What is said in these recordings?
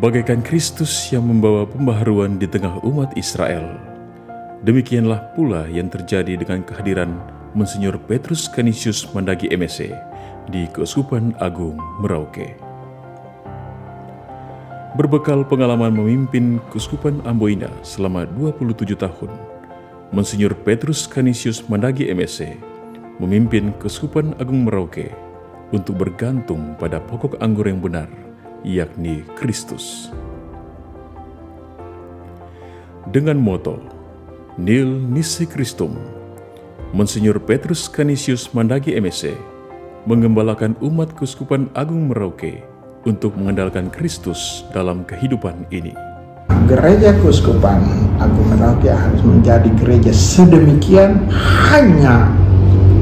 Bagaikan Kristus yang membawa pembaharuan di tengah umat Israel, demikianlah pula yang terjadi dengan kehadiran Monsinyur Petrus Canisius Mandagi MSc di Keuskupan Agung Merauke. Berbekal pengalaman memimpin Keuskupan Amboina selama 27 tahun, Monsinyur Petrus Canisius Mandagi MSc memimpin Keuskupan Agung Merauke untuk bergantung pada pokok anggur yang benar, yakni Kristus. Dengan moto Nil Nisi Christum, Monsinyur Petrus Canisius Mandagi MSc menggembalakan umat Keuskupan Agung Merauke untuk mengandalkan Kristus dalam kehidupan ini. Gereja Keuskupan Agung Merauke harus menjadi gereja sedemikian hanya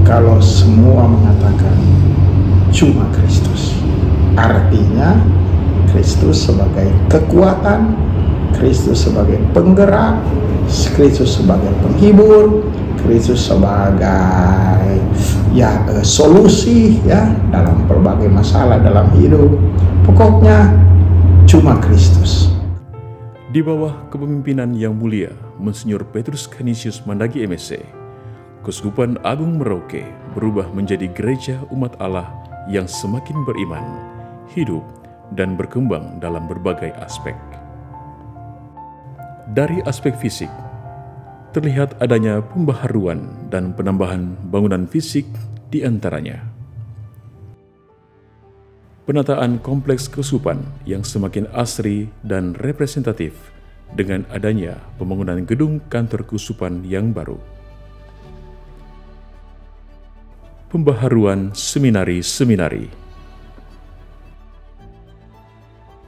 kalau semua mengatakan cuma Kristus. Artinya Kristus sebagai kekuatan, Kristus sebagai penggerak, Kristus sebagai penghibur, Kristus sebagai solusi dalam berbagai masalah dalam hidup. Pokoknya cuma Kristus. Di bawah kepemimpinan yang mulia Monsinyur Petrus Canisius Mandagi MSc, Keuskupan Agung Merauke berubah menjadi gereja umat Allah yang semakin beriman, hidup, dan berkembang dalam berbagai aspek. Dari aspek fisik, terlihat adanya pembaharuan dan penambahan bangunan fisik di antaranya. Penataan kompleks keuskupan yang semakin asri dan representatif dengan adanya pembangunan gedung kantor keuskupan yang baru. Pembaharuan seminari-seminari.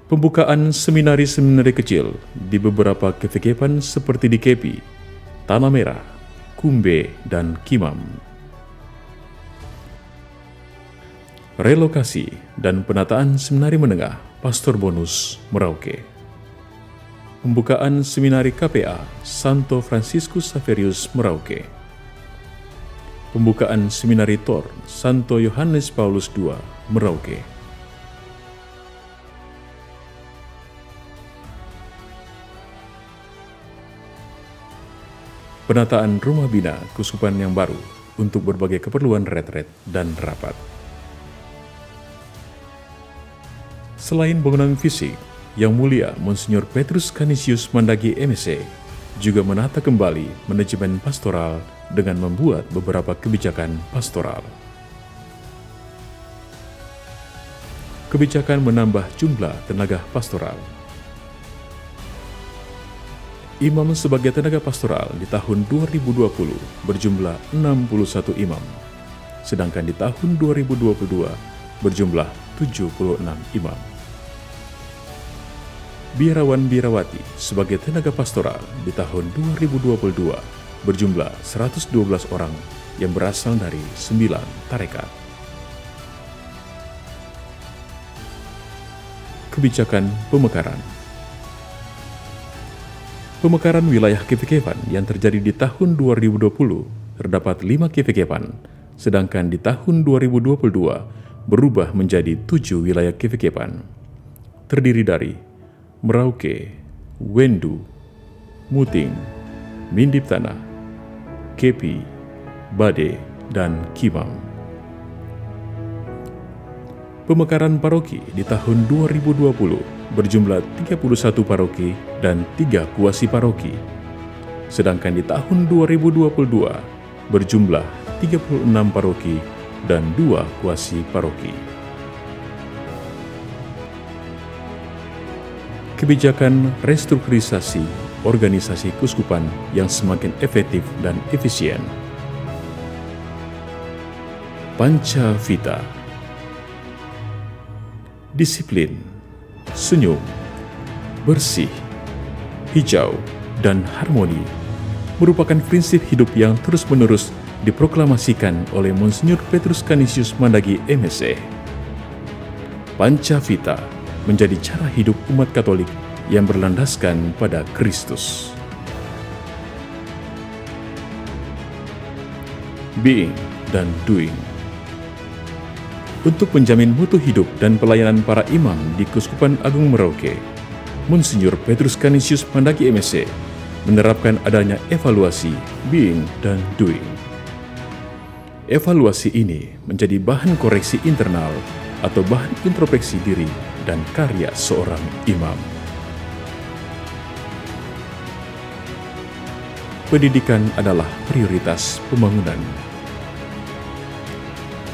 Pembukaan seminari-seminari kecil di beberapa KVKPan seperti di Kepi, Tanah Merah, Kumbe, dan Kimam. Relokasi dan penataan seminari menengah Pastor Bonus Merauke. Pembukaan seminari KPA Santo Franciscus Xaverius Merauke. Pembukaan seminari Tor Santo Yohanes Paulus II Merauke. Penataan rumah bina keuskupan yang baru untuk berbagai keperluan retret dan rapat. Selain bangunan fisik, Yang Mulia Monsinyur Petrus Canisius Mandagi MSc juga menata kembali manajemen pastoral dengan membuat beberapa kebijakan pastoral. Kebijakan menambah jumlah tenaga pastoral. Imam sebagai tenaga pastoral di tahun 2020 berjumlah 61 imam, sedangkan di tahun 2022 berjumlah 76 imam. Biarawan-biarawati sebagai tenaga pastoral di tahun 2022 berjumlah 112 orang yang berasal dari 9 tarekat. Kebijakan pemekaran. Pemekaran wilayah KVKPan yang terjadi di tahun 2020 terdapat 5 KVKPan, sedangkan di tahun 2022 berubah menjadi 7 wilayah KVKPan. Terdiri dari Merauke, Wendu, Muting, Mindip Tanah, Kepi, Bade, dan Kimam. Pemekaran paroki di tahun 2020 berjumlah 31 paroki dan 3 kuasi paroki. Sedangkan di tahun 2022 berjumlah 36 paroki dan 2 kuasi paroki. Kebijakan restrukturisasi organisasi keuskupan yang semakin efektif dan efisien. Pancavita. Disiplin, senyum, bersih, hijau, dan harmoni merupakan prinsip hidup yang terus-menerus diproklamasikan oleh Monsinyur Petrus Canisius Mandagi MSc. Pancavita menjadi cara hidup umat Katolik yang berlandaskan pada Kristus. Being dan doing. Untuk menjamin mutu hidup dan pelayanan para imam di Keuskupan Agung Merauke, Monsinyur Petrus Canisius Mandagi MSc menerapkan adanya evaluasi being dan doing. Evaluasi ini menjadi bahan koreksi internal atau bahan introspeksi diri dan karya seorang imam. Pendidikan adalah prioritas pembangunan.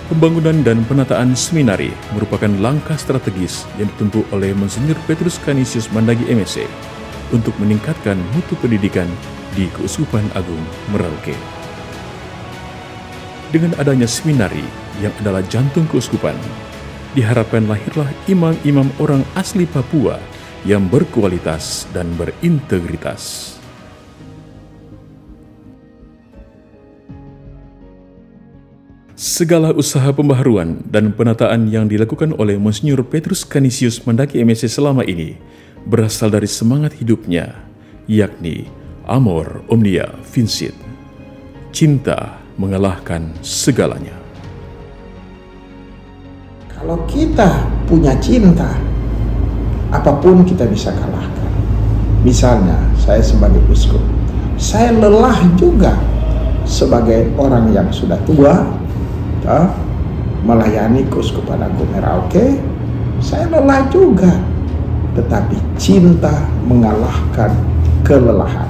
Pembangunan dan penataan seminari merupakan langkah strategis yang ditempuh oleh Monsinyur Petrus Canisius Mandagi MSc untuk meningkatkan mutu pendidikan di Keuskupan Agung Merauke. Dengan adanya seminari yang adalah jantung keuskupan, diharapkan lahirlah imam-imam orang asli Papua yang berkualitas dan berintegritas. Segala usaha pembaharuan dan penataan yang dilakukan oleh Monsinyur Petrus Canisius Mandagi MSc selama ini berasal dari semangat hidupnya, yakni Amor Omnia Vincit, cinta mengalahkan segalanya. Kalau kita punya cinta, apapun kita bisa kalahkan. Misalnya, saya sebagai uskup, saya lelah juga sebagai orang yang sudah tua, melayani Keuskupan Agung Merauke. Saya lelah juga, tetapi cinta mengalahkan kelelahan.